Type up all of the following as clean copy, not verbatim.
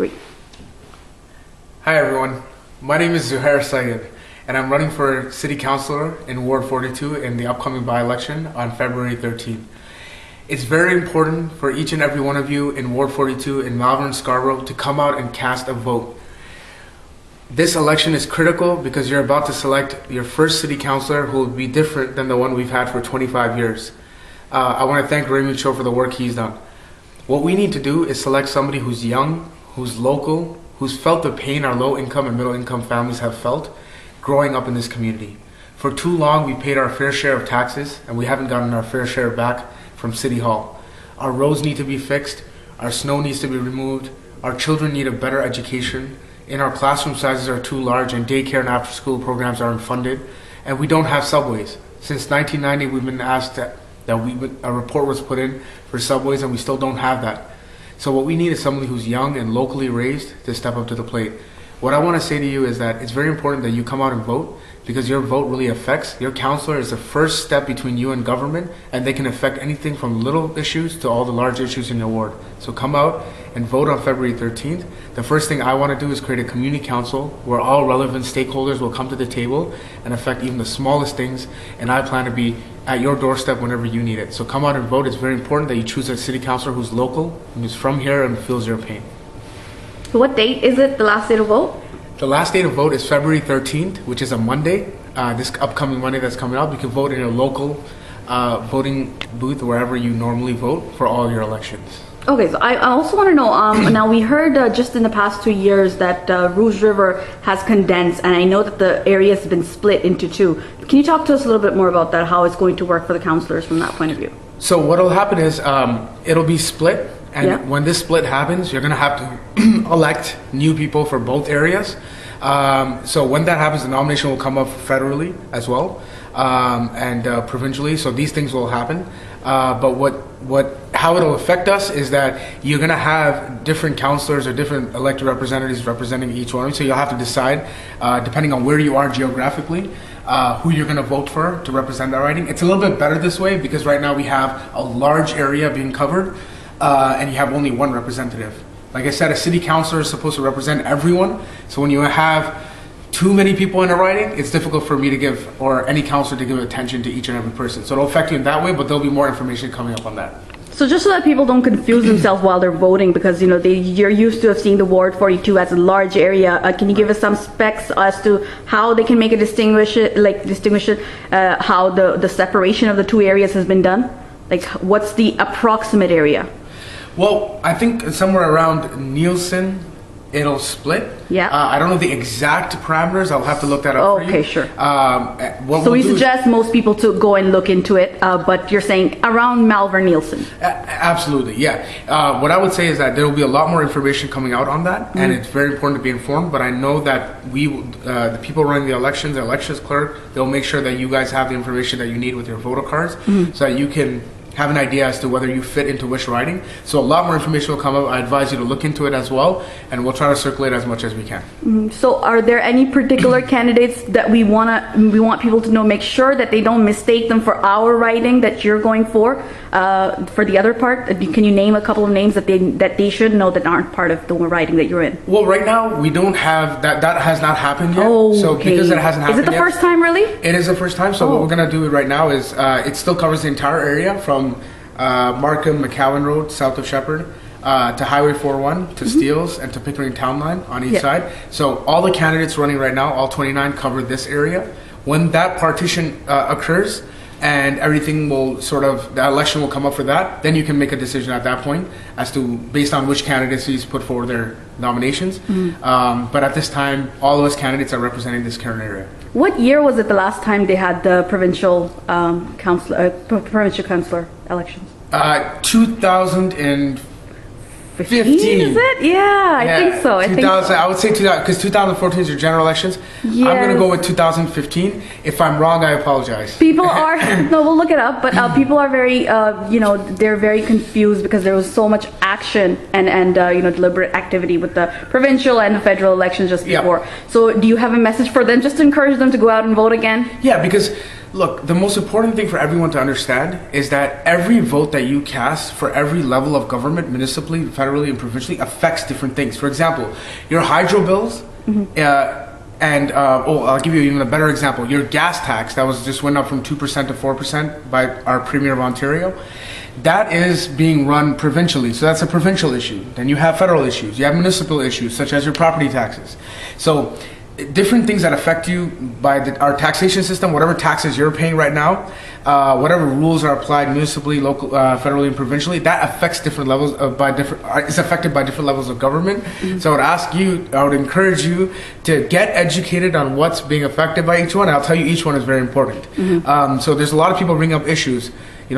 3. Hi everyone, my name is Zuhair Syed and I'm running for City Councillor in Ward 42 in the upcoming by-election on February 13th. It's very important for each and every one of you in Ward 42 in Malvern, Scarborough to come out and cast a vote. This election is critical because you're about to select your first City Councillor who will be different than the one we've had for 25 years. I want to thank Raymond Cho for the work he's done. What we need to do is select somebody who's young, who's local, who's felt the pain our low-income and middle-income families have felt growing up in this community. For too long, we paid our fair share of taxes and we haven't gotten our fair share back from City Hall. Our roads need to be fixed, our snow needs to be removed, our children need a better education, and our classroom sizes are too large and daycare and after-school programs aren't funded, and we don't have subways. Since 1990, we've been asked that a report was put in for subways and we still don't have that. So what we need is somebody who's young and locally raised to step up to the plate. What I want to say to you is that it's very important that you come out and vote because your vote really affects. Your councillor is the first step between you and government, and they can affect anything from little issues to all the large issues in your ward. So come out and vote on February 13th. The first thing I want to do is create a community council where all relevant stakeholders will come to the table and affect even the smallest things, and I plan to be at your doorstep whenever you need it. So come out and vote. It's very important that you choose a city councillor who's local, who's from here and feels your pain. So what date is it, the last day to vote? The last day to vote is February 13th, which is a Monday. This upcoming Monday that's coming up, you can vote in your local voting booth wherever you normally vote for all your elections. Okay, so I also want to know, now we heard just in the past 2 years that Rouge River has condensed, and I know that the area has been split into 2. Can you talk to us a little bit more about that, how it's going to work for the councillors from that point of view? So what will happen is it'll be split, and when this split happens, you're going to have to elect new people for both areas. So when that happens, the nomination will come up federally as well, and provincially. So these things will happen. But how it'll affect us is that you're going to have different councillors or different elected representatives representing each one. So you'll have to decide, depending on where you are geographically, who you're going to vote for to represent that riding. It's a little bit better this way because right now we have a large area being covered, and you have only one representative. Like I said, a city councillor is supposed to represent everyone. So when you have too many people in a riding, it's difficult for me to give, or any councillor to give attention to each and every person. So it'll affect you in that way, but there'll be more information coming up on that. So just so that people don't confuse themselves while they're voting, because you're used to have seen the Ward 42 as a large area. Can you give us some specs as to how they can make distinguish it, how the separation of the 2 areas has been done? Like, what's the approximate area? Well, I think somewhere around Nielsen, it'll split. Yeah. I don't know the exact parameters. I'll have to look that up for you. Okay, sure. So we suggest most people to go and look into it, but you're saying around Malvern Nielsen. Absolutely, yeah. What I would say is that there will be a lot more information coming out on that, and it's very important to be informed, but I know that the people running the elections, the elections clerk, they'll make sure that you guys have the information that you need with your voter cards so that you can have an idea as to whether you fit into which riding. So a lot more information will come up. I advise you to look into it as well, and we'll try to circulate as much as we can. So are there any particular candidates that we want people to know, make sure that they don't mistake them for our riding that you're going for the other part? Can you name a couple of names that they should know that aren't part of the riding that you're in? Well, right now we don't have that. That has not happened yet. Oh, so okay. because it hasn't happened yet. Is it the first time, really? It is the first time. So what we're going to do right now is it still covers the entire area from Markham, McCowan Road, south of Shepherd, to Highway 401, to Steeles, and to Pickering Town Line on each side. So all the candidates running right now, all 29, cover this area. When that partition occurs, and everything will the election will come up for that, then you can make a decision at that point as to, based on which candidacies put forward their nominations. But at this time, all of us candidates are representing this current area. What year was it the last time they had the provincial councillor elections? 2015. 15, is it? Yeah, I think so. I would say 2000, because 2014 is your general elections. Yes. I'm going to go with 2015. If I'm wrong, I apologize. People are, no, we'll look it up, but people are very, they're very confused because there was so much action and deliberate activity with the provincial and the federal elections just before. So do you have a message for them, just to encourage them to go out and vote again? Yeah, because Look, the most important thing for everyone to understand is that every vote that you cast for every level of government, municipally, federally, and provincially, affects different things. For example, your hydro bills, I'll give you even a better example. Your gas tax that was just went up from 2% to 4% by our Premier of Ontario, that is being run provincially. So that's a provincial issue. Then you have federal issues. You have municipal issues, such as your property taxes. So different things that affect you by our taxation system, whatever taxes you're paying right now, whatever rules are applied municipally, local, federally, and provincially, that affects different levels is affected by different levels of government. So I would encourage you to get educated on what's being affected by each one. I'll tell you, each one is very important. So there's a lot of people bring up issues,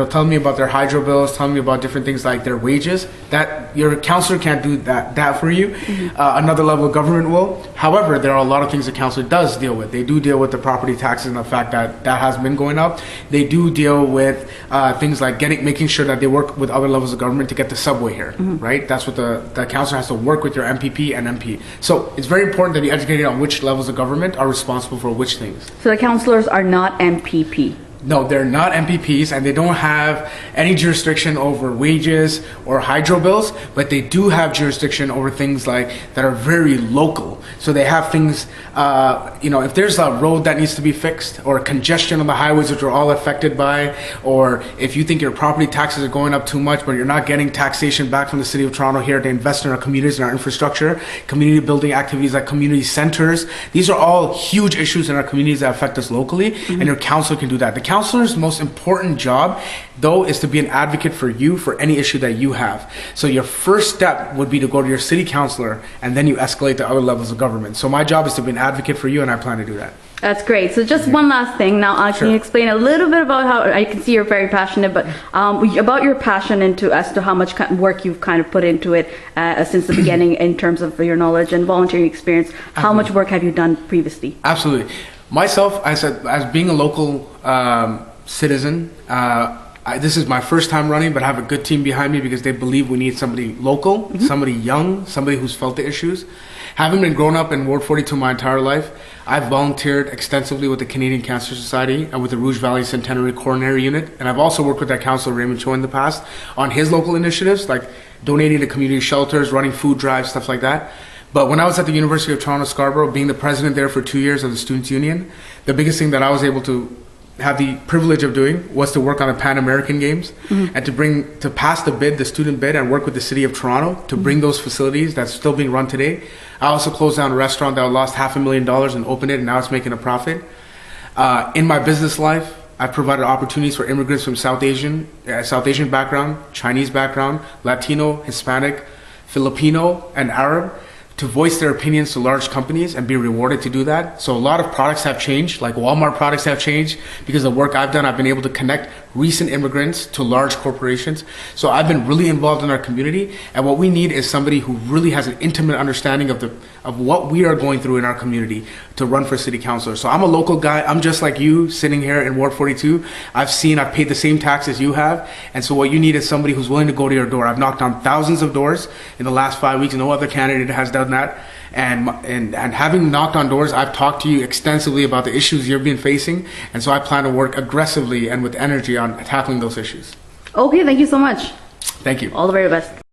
telling me about their hydro bills, telling me about different things like their wages. That your counselor can't do that for you. Another level of government will. However, there are a lot of things the counselor does deal with. They do deal with the property taxes and the fact that that has been going up. They do deal with things like making sure that they work with other levels of government to get the subway here, right? That's what the counselor has to work with your MPP and MP. So it's very important to be educated on which levels of government are responsible for which things. So the councillors are not MPP? No, they're not MPPs, and they don't have any jurisdiction over wages or hydro bills, but they do have jurisdiction over things like that are very local. So they have things, if there's a road that needs to be fixed, or congestion on the highways, which we're all affected by, or if you think your property taxes are going up too much, but you're not getting taxation back from the City of Toronto here to invest in our communities and our infrastructure, community building activities like community centers, these are all huge issues in our communities that affect us locally, and your council can do that. The counselor's most important job, though, is to be an advocate for you for any issue that you have. So your first step would be to go to your city councilor, and then you escalate to other levels of government. So my job is to be an advocate for you, and I plan to do that. That's great. So just one last thing. Now, can you explain a little bit about how, I can see you're very passionate, but about your passion as to how much work you've kind of put into it since the beginning in terms of your knowledge and volunteering experience. How much work have you done previously? Absolutely. Myself, I said, as being a local citizen, this is my first time running, but I have a good team behind me because they believe we need somebody local, somebody young, somebody who's felt the issues. Having been grown up in Ward 42 my entire life, I've volunteered extensively with the Canadian Cancer Society and with the Rouge Valley Centenary Coronary Unit, and I've also worked with that councillor Raymond Cho in the past on his local initiatives like donating to community shelters, running food drives, stuff like that. But when I was at the University of Toronto Scarborough, being the president there for 2 years of the Students' Union, the biggest thing that I was able to have the privilege of doing was to work on the Pan American Games and to pass the student bid, and work with the City of Toronto to bring those facilities that's still being run today. I also closed down a restaurant that lost $500,000 and opened it, and now it's making a profit. In my business life, I've provided opportunities for immigrants from South Asian background, Chinese background, Latino, Hispanic, Filipino, and Arab, to voice their opinions to large companies and be rewarded to do that. So a lot of products have changed, like Walmart products have changed because of the work I've done. I've been able to connect recent immigrants to large corporations. So I've been really involved in our community, and what we need is somebody who really has an intimate understanding of what we are going through in our community to run for city councilor. So I'm a local guy. I'm just like you sitting here in Ward 42. I've paid the same taxes you have, and so what you need is somebody who's willing to go to your door. I've knocked on thousands of doors in the last 5 weeks. No other candidate has done that. And having knocked on doors, I've talked to you extensively about the issues you've been facing, and so I plan to work aggressively and with energy on tackling those issues. Okay, thank you so much. Thank you. All the very best.